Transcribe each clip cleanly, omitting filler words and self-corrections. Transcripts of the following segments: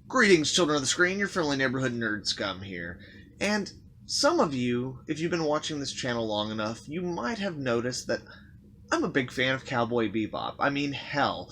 Greetings, children of the screen, your friendly neighborhood nerd scum here. And some of you, if you've been watching this channel long enough, you might have noticed that I'm a big fan of Cowboy Bebop. I mean, hell,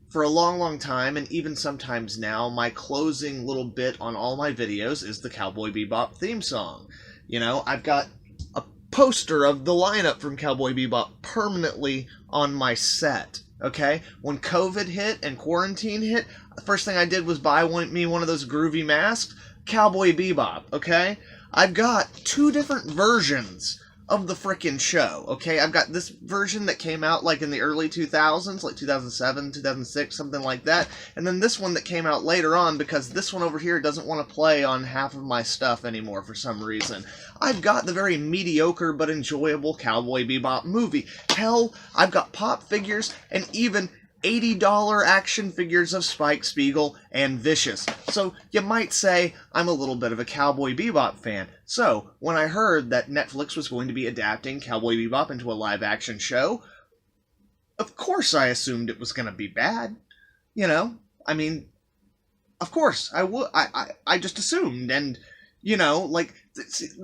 for a long time, and even sometimes now, my closing little bit on all my videos is the Cowboy Bebop theme song. You know, I've got a poster of the lineup from Cowboy Bebop permanently on my set. Okay? When COVID hit and quarantine hit, the first thing I did was buy one of those groovy masks, Cowboy Bebop, okay? I've got two different versions of the frickin' show, okay? I've got this version that came out like in the early 2000s, like 2007, 2006, something like that, and then this one that came out later on because this one over here doesn't want to play on half of my stuff anymore for some reason. I've got the very mediocre but enjoyable Cowboy Bebop movie. Hell, I've got pop figures and even $80 action figures of Spike, Spiegel, and Vicious. So you might say I'm a little bit of a Cowboy Bebop fan. So when I heard that Netflix was going to be adapting Cowboy Bebop into a live-action show, of course I assumed it was going to be bad. You know, I mean, of course I would. I just assumed, and you know, like,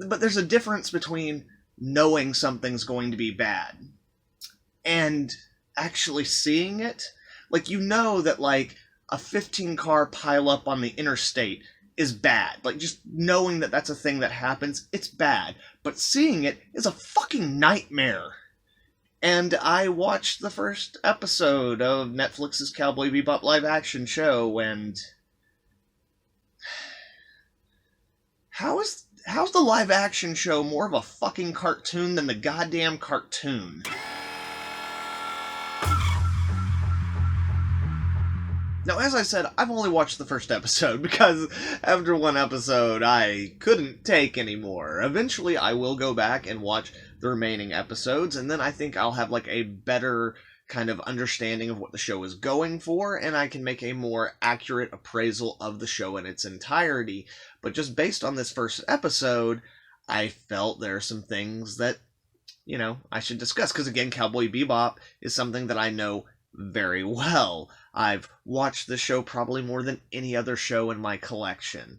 but there's a difference between knowing something's going to be bad and actually seeing it. Like, you know that, like, a 15-car pileup on the interstate is bad. Like, just knowing that that's a thing that happens, it's bad. But seeing it is a fucking nightmare. And I watched the first episode of Netflix's Cowboy Bebop live-action show, and how's the live-action show more of a fucking cartoon than the goddamn cartoon? Now, as I said, I've only watched the first episode because after one episode, I couldn't take anymore. Eventually, I will go back and watch the remaining episodes, and then I think I'll have, like, a better kind of understanding of what the show is going for, and I can make a more accurate appraisal of the show in its entirety. But just based on this first episode, I felt there are some things that, you know, I should discuss. Because, again, Cowboy Bebop is something that I know very well. I've watched the show probably more than any other show in my collection.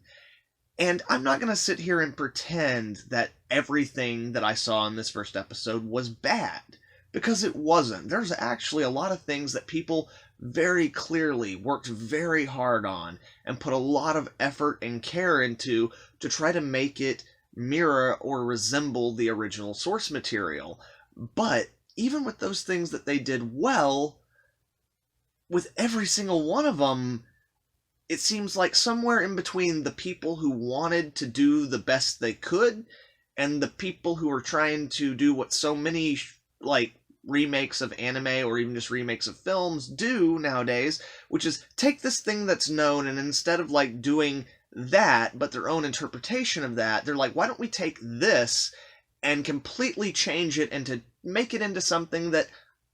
And I'm not going to sit here and pretend that everything that I saw in this first episode was bad, because it wasn't. There's actually a lot of things that people very clearly worked very hard on and put a lot of effort and care into to try to make it mirror or resemble the original source material. But even with those things that they did well, with every single one of them, it seems like somewhere in between the people who wanted to do the best they could and the people who are trying to do what so many, like, remakes of anime or even just remakes of films do nowadays, which is take this thing that's known and instead of, like, doing that, but their own interpretation of that, they're like, why don't we take this and completely change it and to make it into something that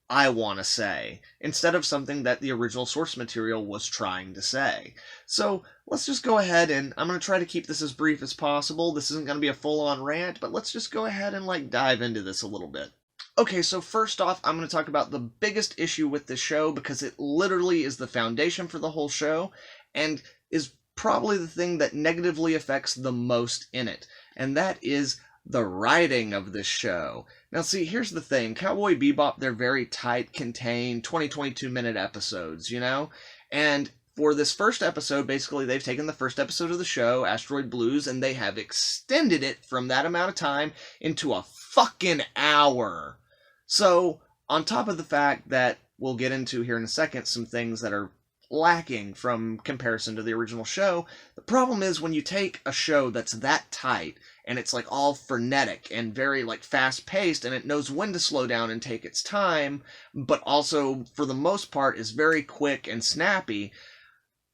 I want to say, instead of something that the original source material was trying to say. So, let's just go ahead and I'm going to try to keep this as brief as possible. This isn't going to be a full-on rant, but let's just go ahead and, like, dive into this a little bit. Okay, so first off, I'm going to talk about the biggest issue with this show, because it literally is the foundation for the whole show, and is probably the thing that negatively affects the most in it, and that is the writing of this show. Now see, here's the thing. Cowboy Bebop, they're very tight, contained, 22-minute episodes, you know? And for this first episode, basically, they've taken the first episode of the show, Asteroid Blues, and they have extended it from that amount of time into a fucking hour. So, on top of the fact that we'll get into here in a second some things that are lacking from comparison to the original show, the problem is when you take a show that's that tight and it's like all frenetic and very like fast-paced and it knows when to slow down and take its time, but also for the most part is very quick and snappy,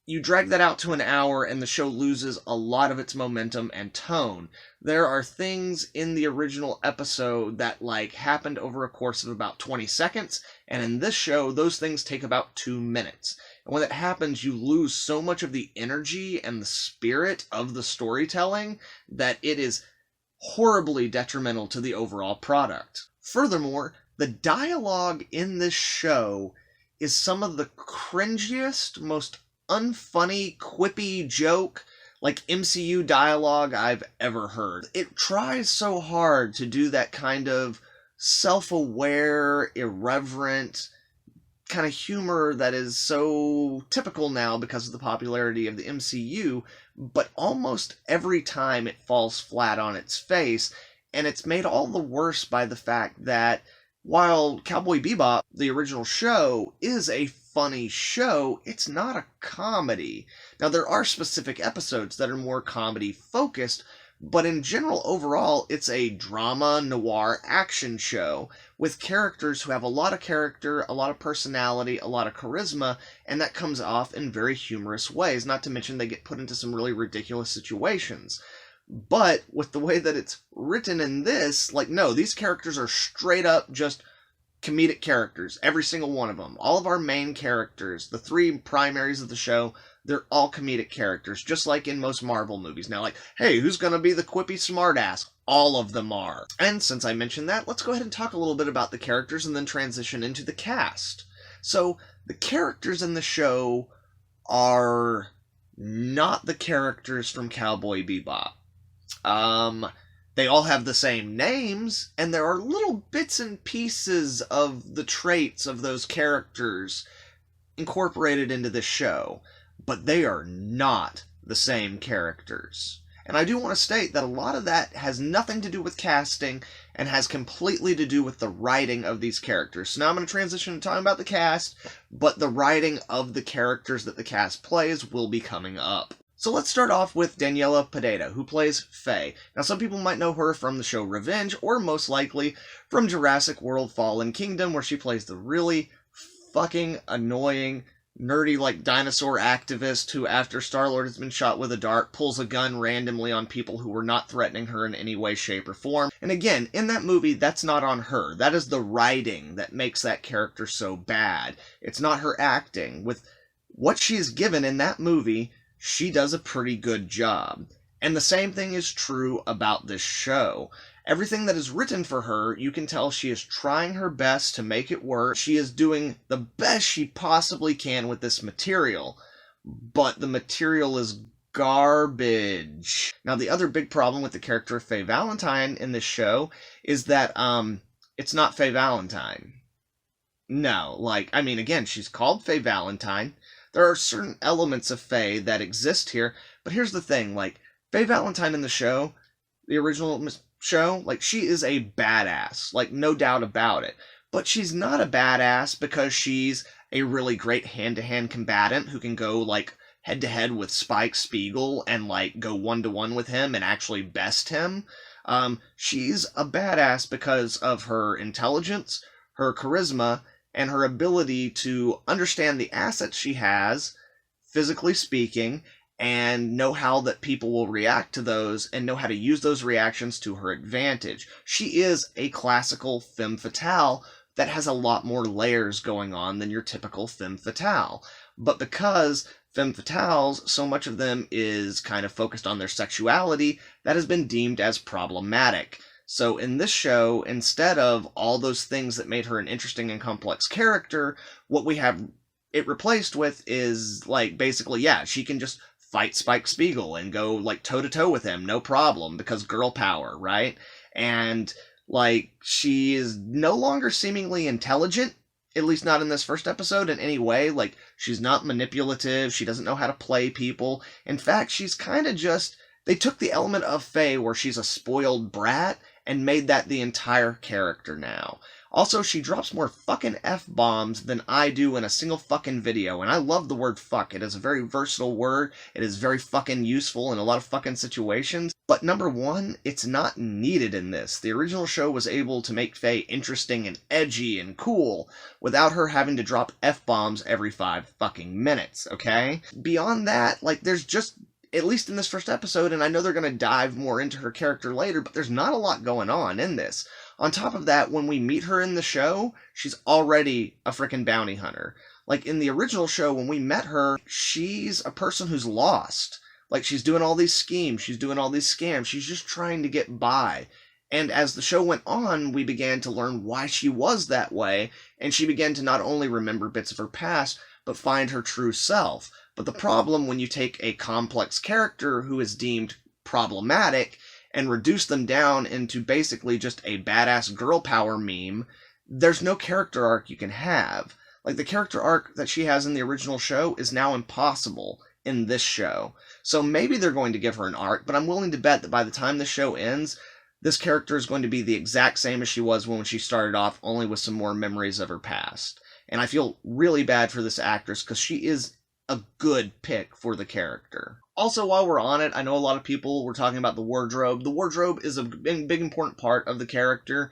you drag that out to an hour and the show loses a lot of its momentum and tone. There are things in the original episode that like happened over a course of about 20 seconds, and in this show those things take about 2 minutes. And when that happens, you lose so much of the energy and the spirit of the storytelling that it is horribly detrimental to the overall product. Furthermore, the dialogue in this show is some of the cringiest, most unfunny, quippy joke, like MCU dialogue I've ever heard. It tries so hard to do that kind of self-aware, irreverent kind of humor that is so typical now because of the popularity of the MCU, but almost every time it falls flat on its face, and it's made all the worse by the fact that while Cowboy Bebop, the original show, is a funny show, it's not a comedy. Now, there are specific episodes that are more comedy-focused, but in general, overall, it's a drama noir action show with characters who have a lot of character, a lot of personality, a lot of charisma, and that comes off in very humorous ways, not to mention they get put into some really ridiculous situations. But with the way that it's written in this, like, no, these characters are straight up just comedic characters, every single one of them. All of our main characters, the three primaries of the show, they're all comedic characters, just like in most Marvel movies. Now, like, hey, who's gonna be the quippy smartass? All of them are. And since I mentioned that, let's go ahead and talk a little bit about the characters and then transition into the cast. So, the characters in the show are not the characters from Cowboy Bebop. They all have the same names, and there are little bits and pieces of the traits of those characters incorporated into the show, but they are not the same characters. And I do want to state that a lot of that has nothing to do with casting and has completely to do with the writing of these characters. So now I'm going to transition to talking about the cast, but the writing of the characters that the cast plays will be coming up. So let's start off with Daniela Pineda, who plays Faye. Now, some people might know her from the show Revenge, or most likely from Jurassic World Fallen Kingdom, where she plays the really fucking annoying, nerdy, like, dinosaur activist who, after Star-Lord has been shot with a dart, pulls a gun randomly on people who were not threatening her in any way, shape, or form. And again, in that movie, that's not on her. That is the writing that makes that character so bad. It's not her acting. With what she's given in that movie, she does a pretty good job. And the same thing is true about this show. Everything that is written for her, you can tell she is trying her best to make it work. She is doing the best she possibly can with this material. But the material is garbage. Now, the other big problem with the character of Faye Valentine in this show is that, it's not Faye Valentine. No, like, I mean, again, she's called Faye Valentine. There are certain elements of Faye that exist here, but here's the thing, like, Faye Valentine in the show, the original show, like, she is a badass, like, no doubt about it. But she's not a badass because she's a really great hand-to-hand combatant who can go, like, head-to-head with Spiegel and, like, go one-to-one with him and actually best him. She's a badass because of her intelligence, her charisma, and her ability to understand the assets she has, physically speaking, and know how that people will react to those, and know how to use those reactions to her advantage. She is a classical femme fatale that has a lot more layers going on than your typical femme fatale. But because femme fatales, so much of them is kind of focused on their sexuality, that has been deemed as problematic. So in this show, instead of all those things that made her an interesting and complex character, what we have it replaced with is, like, basically, yeah, she can just fight Spiegel and go, like, toe-to-toe with him, no problem, because girl power, right? And, like, she is no longer seemingly intelligent, at least not in this first episode in any way. Like, she's not manipulative, she doesn't know how to play people. In fact, she's kind of just... They took the element of Faye where she's a spoiled brat and made that the entire character now. Also, she drops more fucking F-bombs than I do in a single fucking video, and I love the word fuck. It is a very versatile word, it is very fucking useful in a lot of fucking situations, but number one, it's not needed in this. The original show was able to make Faye interesting and edgy and cool without her having to drop F-bombs every 5 fucking minutes, okay? Beyond that, like, there's just... At least in this first episode, and I know they're going to dive more into her character later, but there's not a lot going on in this. On top of that, when we meet her in the show, she's already a frickin' bounty hunter. Like, in the original show, when we met her, she's a person who's lost. Like, she's doing all these schemes, she's doing all these scams, she's just trying to get by. And as the show went on, we began to learn why she was that way, and she began to not only remember bits of her past, but find her true self. But the problem when you take a complex character who is deemed problematic and reduce them down into basically just a badass girl power meme, there's no character arc you can have. Like, the character arc that she has in the original show is now impossible in this show. So maybe they're going to give her an arc, but I'm willing to bet that by the time the show ends, this character is going to be the exact same as she was when she started off, only with some more memories of her past. And I feel really bad for this actress because she is a good pick for the character. Also, while we're on it, I know a lot of people were talking about the wardrobe. The wardrobe is a big important part of the character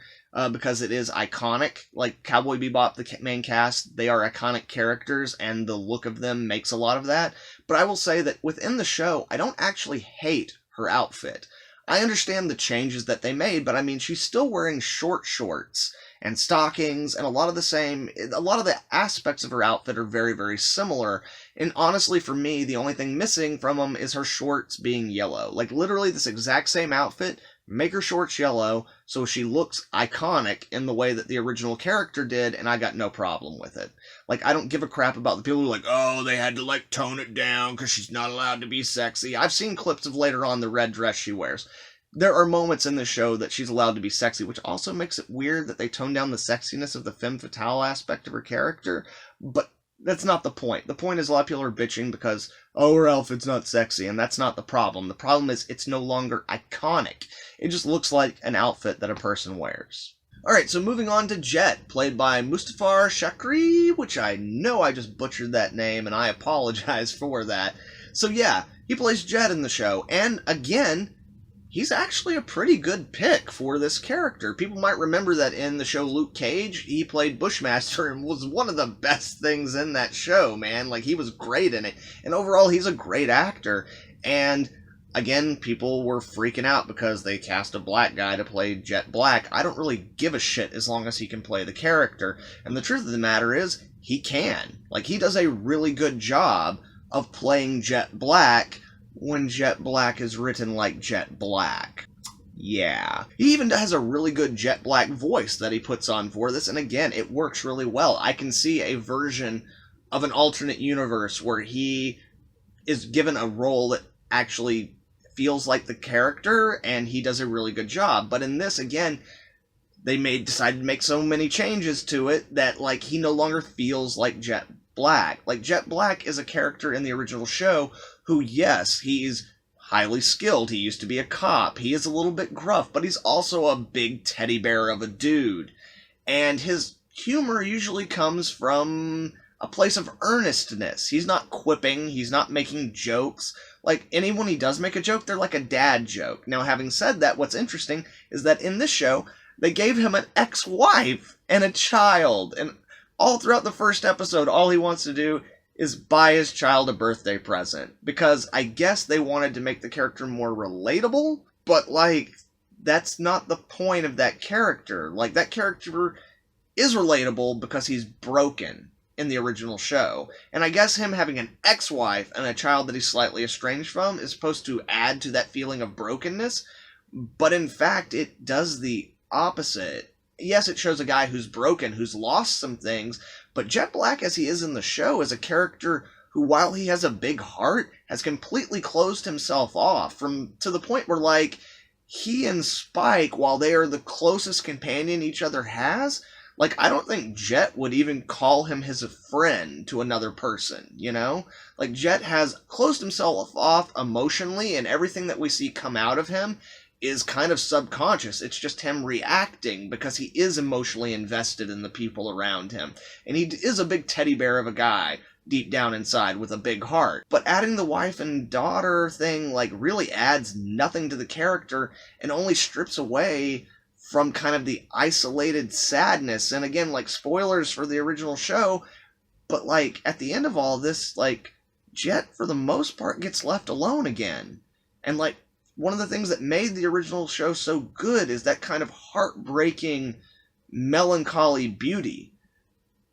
because it is iconic. Like Cowboy Bebop, the main cast, they are iconic characters, and the look of them makes a lot of that. But I will say that within the show, I don't actually hate her outfit. I understand the changes that they made, but I mean, she's still wearing short shorts and stockings, and a lot of the aspects of her outfit are very, very similar. And honestly, for me, the only thing missing from them is her shorts being yellow. Like, literally this exact same outfit, make her shorts yellow, so she looks iconic in the way that the original character did, and I got no problem with it. Like, I don't give a crap about the people who are like, oh, they had to, like, tone it down because she's not allowed to be sexy. I've seen clips of later on the red dress she wears. There are moments in the show that she's allowed to be sexy, which also makes it weird that they tone down the sexiness of the femme fatale aspect of her character, but that's not the point. The point is a lot of people are bitching because, oh, her outfit's not sexy, and that's not the problem. The problem is it's no longer iconic. It just looks like an outfit that a person wears. Alright, so moving on to Jet, played by Mustafar Shakri, which I know I just butchered that name, and I apologize for that. So yeah, he plays Jet in the show, and again, he's actually a pretty good pick for this character. People might remember that in the show Luke Cage, he played Bushmaster and was one of the best things in that show, man. Like, he was great in it. And overall, he's a great actor. And again, people were freaking out because they cast a black guy to play Jet Black. I don't really give a shit as long as he can play the character. And the truth of the matter is, he can. Like, he does a really good job of playing Jet Black when Jet Black is written like Jet Black. Yeah. He even has a really good Jet Black voice that he puts on for this, and again, it works really well. I can see a version of an alternate universe where he is given a role that actually feels like the character, and he does a really good job. But in this, again, they decided to make so many changes to it that, like, he no longer feels like Jet Black. Like, Jet Black is a character in the original show who, yes, he's highly skilled. He used to be a cop. He is a little bit gruff, but he's also a big teddy bear of a dude. And his humor usually comes from a place of earnestness. He's not quipping. He's not making jokes. Like, and when he does make a joke, they're like a dad joke. Now, having said that, what's interesting is that in this show, they gave him an ex-wife and a child. And all throughout the first episode, all he wants to do is buy his child a birthday present. Because I guess they wanted to make the character more relatable, but, like, that's not the point of that character. Like, that character is relatable because he's broken in the original show. And I guess him having an ex-wife and a child that he's slightly estranged from is supposed to add to that feeling of brokenness, but in fact, it does the opposite. Yes, it shows a guy who's broken, who's lost some things, but Jet Black, as he is in the show, is a character who, while he has a big heart, has completely closed himself off to the point where, like, he and Spike, while they are the closest companion each other has, like, I don't think Jet would even call him his friend to another person, you know? Like, Jet has closed himself off emotionally, and everything that we see come out of him is kind of subconscious. It's just him reacting because he is emotionally invested in the people around him. And he is a big teddy bear of a guy deep down inside with a big heart. But adding the wife and daughter thing, like, really adds nothing to the character and only strips away from kind of the isolated sadness. And again, like, spoilers for the original show, but, like, at the end of all this, like, Jet, for the most part, gets left alone again. And, like, one of the things that made the original show so good is that kind of heartbreaking, melancholy beauty.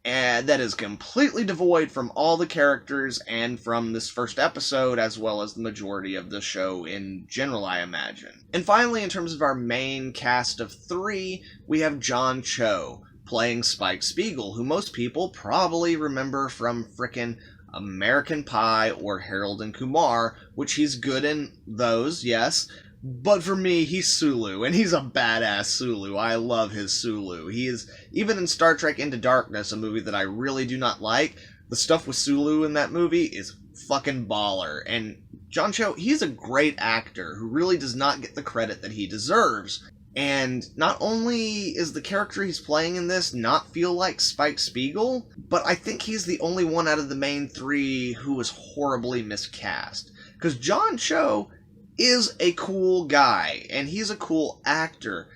And that is completely devoid from all the characters and from this first episode, as well as the majority of the show in general, I imagine. And finally, in terms of our main cast of 3, we have John Cho playing Spike Spiegel, who most people probably remember from frickin' American Pie or Harold and Kumar, which he's good in those, yes. But for me, he's Sulu, and he's a badass Sulu. I love his Sulu. He is, even in Star Trek Into Darkness, a movie that I really do not like, the stuff with Sulu in that movie is fucking baller. And John Cho, he's a great actor who really does not get the credit that he deserves. And not only is the character he's playing in this not feel like Spike Spiegel, but I think he's the only one out of the main three who was horribly miscast. Because John Cho is a cool guy, and he's a cool actor,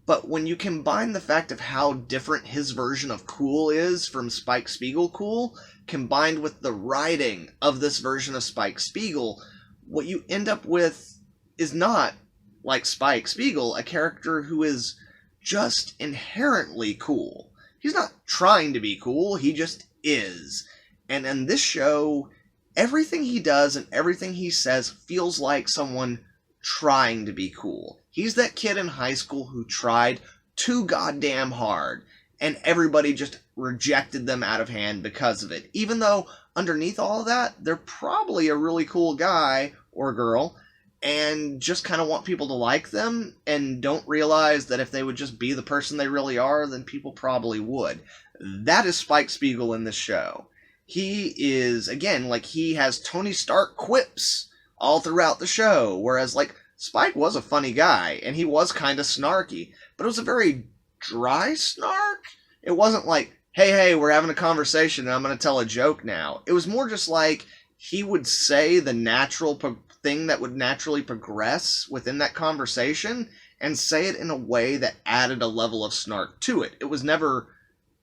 but when you combine the fact of how different his version of cool is from Spike Spiegel cool, combined with the writing of this version of Spike Spiegel, what you end up with is not, like Spike Spiegel, a character who is just inherently cool. He's not trying to be cool, he just is. And in this show, everything he does and everything he says feels like someone trying to be cool. He's that kid in high school who tried too goddamn hard, and everybody just rejected them out of hand because of it. Even though, underneath all of that, they're probably a really cool guy or girl, and just kind of want people to like them, and don't realize that if they would just be the person they really are, then people probably would. That is Spike Spiegel in this show. He is, again, like, he has Tony Stark quips all throughout the show, whereas, like, Spike was a funny guy, and he was kind of snarky, but it was a very dry snark. It wasn't like, hey, we're having a conversation and I'm going to tell a joke now. It was more just like, he would say the natural thing that would naturally progress within that conversation, and say it in a way that added a level of snark to it. It was never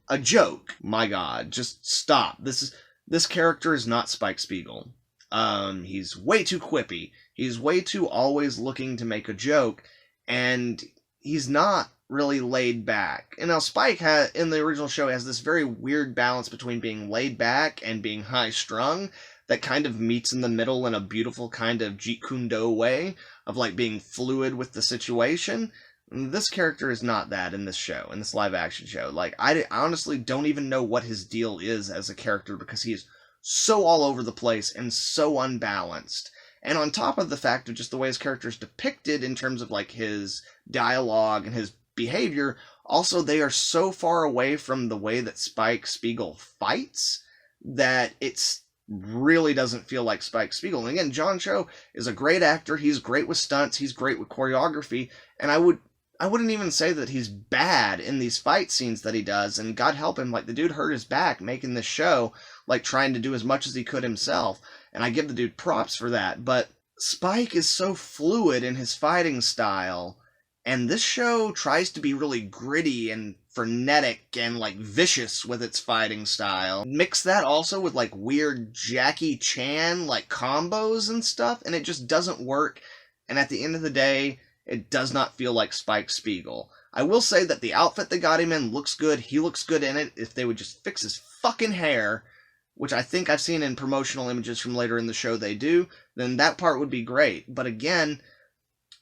a joke. My God, just stop. This character is not Spike Spiegel. He's way too quippy. He's way too always looking to make a joke, and he's not really laid back. And now Spike in the original show has this very weird balance between being laid back and being high strung that kind of meets in the middle in a beautiful kind of Jeet Kune Do way of like being fluid with the situation. This character is not that in this show, in this live action show. Like, I honestly don't even know what his deal is as a character, because he is so all over the place and so unbalanced. And on top of the fact of just the way his character is depicted in terms of like his dialogue and his behavior, also they are so far away from the way that Spike Spiegel fights that it's really doesn't feel like Spike Spiegel. And again, John Cho is a great actor. He's great with stunts. He's great with choreography. And I wouldn't even say that he's bad in these fight scenes that he does, and God help him, like, the dude hurt his back making this show, like, trying to do as much as he could himself, and I give the dude props for that, but Spike is so fluid in his fighting style, and this show tries to be really gritty and frenetic and, like, vicious with its fighting style. Mix that also with, like, weird Jackie Chan, like, combos and stuff, and it just doesn't work, and at the end of the day, it does not feel like Spike Spiegel. I will say that the outfit they got him in looks good. He looks good in it. If they would just fix his fucking hair, which I think I've seen in promotional images from later in the show they do, then that part would be great. But again,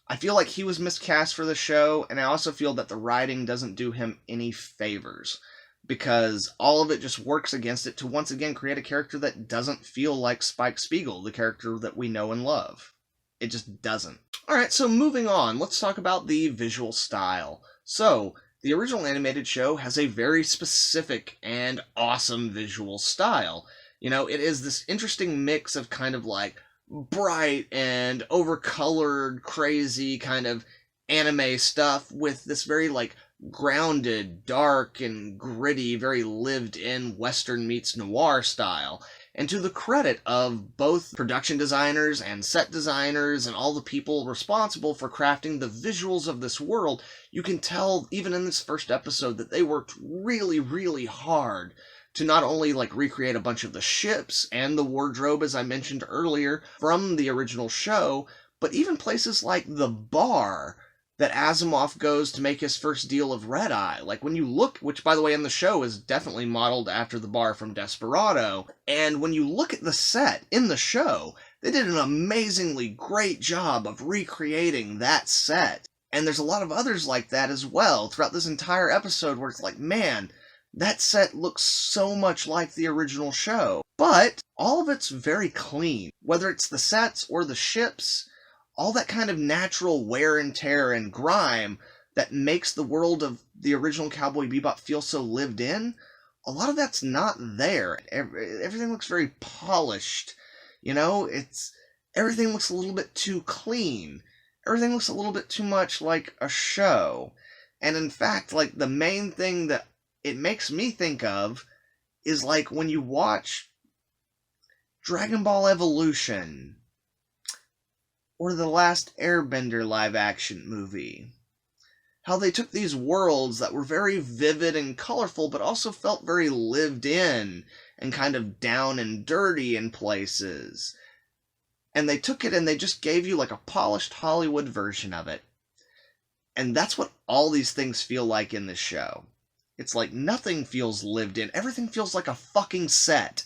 I feel like he was miscast for the show, and I also feel that the writing doesn't do him any favors, because all of it just works against it to once again create a character that doesn't feel like Spike Spiegel, the character that we know and love. It just doesn't. Alright, so moving on, let's talk about the visual style. So, the original animated show has a very specific and awesome visual style. You know, it is this interesting mix of kind of like bright and overcolored, crazy kind of anime stuff with this very like grounded, dark, and gritty, very lived-in Western meets noir style. And to the credit of both production designers and set designers and all the people responsible for crafting the visuals of this world, you can tell, even in this first episode, that they worked really, really hard to not only like recreate a bunch of the ships and the wardrobe, as I mentioned earlier, from the original show, but even places like the bar that Asimov goes to make his first deal of Red Eye. Like, when you look, which, by the way, in the show is definitely modeled after the bar from Desperado, and when you look at the set in the show, they did an amazingly great job of recreating that set. And there's a lot of others like that as well throughout this entire episode where it's like, man, that set looks so much like the original show. But all of it's very clean. Whether it's the sets or the ships, all that kind of natural wear and tear and grime that makes the world of the original Cowboy Bebop feel so lived in, a lot of that's not there. Everything looks very polished. Everything looks a little bit too clean. Everything looks a little bit too much like a show. And in fact, like, the main thing that it makes me think of is, like, when you watch Dragon Ball Evolution or the last Airbender live-action movie. How they took these worlds that were very vivid and colorful, but also felt very lived in and kind of down and dirty in places. And they took it and they just gave you like a polished Hollywood version of it. And that's what all these things feel like in this show. It's like nothing feels lived in. Everything feels like a fucking set.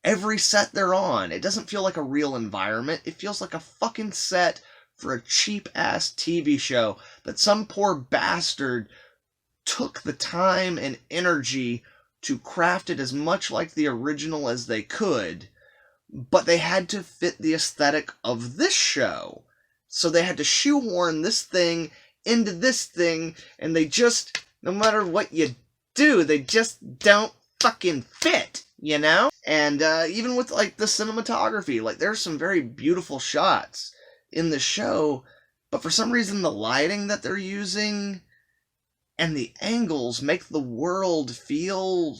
Every set they're on. It doesn't feel like a real environment. It feels like a fucking set for a cheap-ass TV show that some poor bastard took the time and energy to craft it as much like the original as they could, but they had to fit the aesthetic of this show. So they had to shoehorn this thing into this thing, and they just, no matter what you do, they just don't fucking fit, you know? And even with, like, the cinematography, like, there's some very beautiful shots in the show, but for some reason the lighting that they're using and the angles make the world feel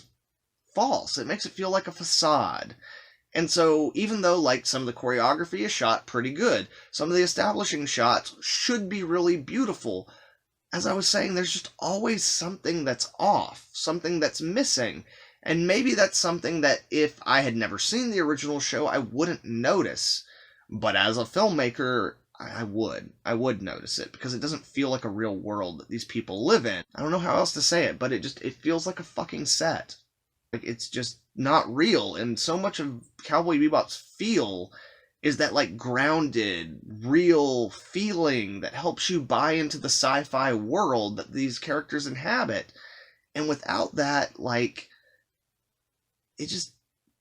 false. It makes it feel like a facade. And so even though, like, some of the choreography is shot pretty good, some of the establishing shots should be really beautiful, as I was saying, there's just always something that's off, something that's missing. And maybe that's something that if I had never seen the original show, I wouldn't notice. But as a filmmaker, I would notice it, because it doesn't feel like a real world that these people live in. I don't know how else to say it, but it feels like a fucking set. Like, it's just not real, and so much of Cowboy Bebop's feel is that, like, grounded, real feeling that helps you buy into the sci-fi world that these characters inhabit. And without that, like, it just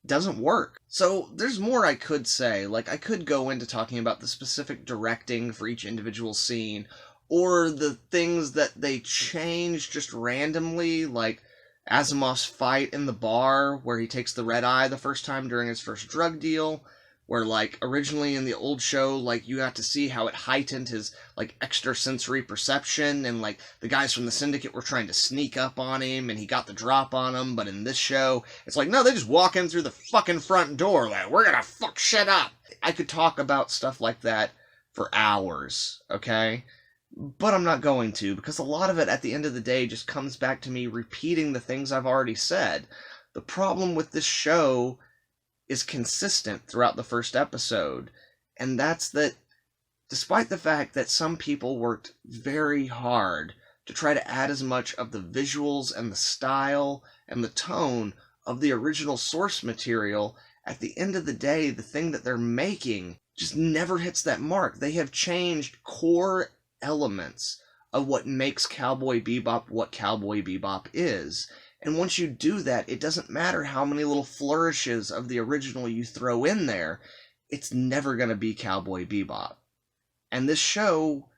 doesn't work. So there's more I could say. Like, I could go into talking about the specific directing for each individual scene, or the things that they change just randomly, like Asimov's fight in the bar where he takes the red eye the first time during his first drug deal, where, like, originally in the old show, like, you got to see how it heightened his, like, extrasensory perception, and, like, the guys from the Syndicate were trying to sneak up on him, and he got the drop on them, but in this show, it's like, no, they just walk in through the fucking front door, like, we're gonna fuck shit up. I could talk about stuff like that for hours, okay? But I'm not going to, because a lot of it, at the end of the day, just comes back to me repeating the things I've already said. The problem with this show is consistent throughout the first episode, and that's that despite the fact that some people worked very hard to try to add as much of the visuals and the style and the tone of the original source material, at the end of the day, the thing that they're making just never hits that mark. They have changed core elements of what makes Cowboy Bebop what Cowboy Bebop is. And once you do that, it doesn't matter how many little flourishes of the original you throw in there, it's never going to be Cowboy Bebop. And this show,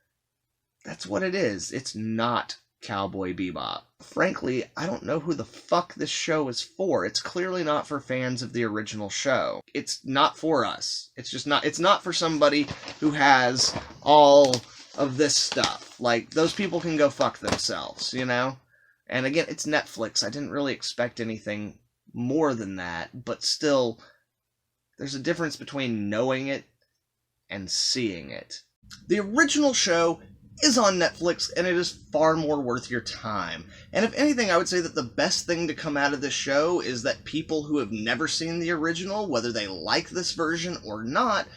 that's what it is. It's not Cowboy Bebop. Frankly, I don't know who the fuck this show is for. It's clearly not for fans of the original show. It's not for us. It's just not. It's not for somebody who has all of this stuff. Like, those people can go fuck themselves, you know? And again, it's Netflix. I didn't really expect anything more than that, but still, there's a difference between knowing it and seeing it. The original show is on Netflix, and it is far more worth your time. And if anything, I would say that the best thing to come out of this show is that people who have never seen the original, whether they like this version or not,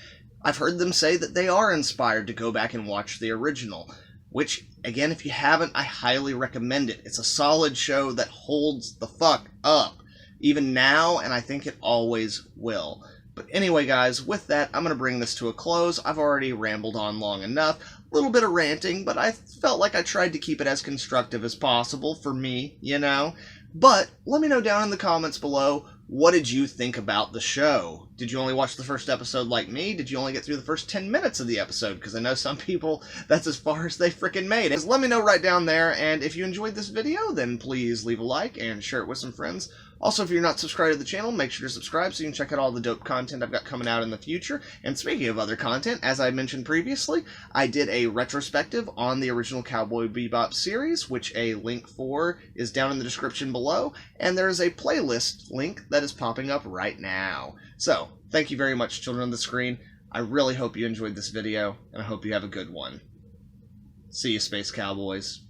I've heard them say that they are inspired to go back and watch the original. Which, again, if you haven't, I highly recommend it. It's a solid show that holds the fuck up, even now, and I think it always will. But anyway, guys, with that, I'm going to bring this to a close. I've already rambled on long enough. A little bit of ranting, but I felt like I tried to keep it as constructive as possible for me, you know? But let me know down in the comments below, what did you think about the show? Did you only watch the first episode like me? Did you only get through the first 10 minutes of the episode? Because I know some people, that's as far as they freaking made it. Just let me know right down there, and if you enjoyed this video, then please leave a like and share it with some friends. Also, if you're not subscribed to the channel, make sure to subscribe so you can check out all the dope content I've got coming out in the future. And speaking of other content, as I mentioned previously, I did a retrospective on the original Cowboy Bebop series, which a link for is down in the description below, and there is a playlist link that is popping up right now. So, thank you very much, children of the screen. I really hope you enjoyed this video, and I hope you have a good one. See you, Space Cowboys.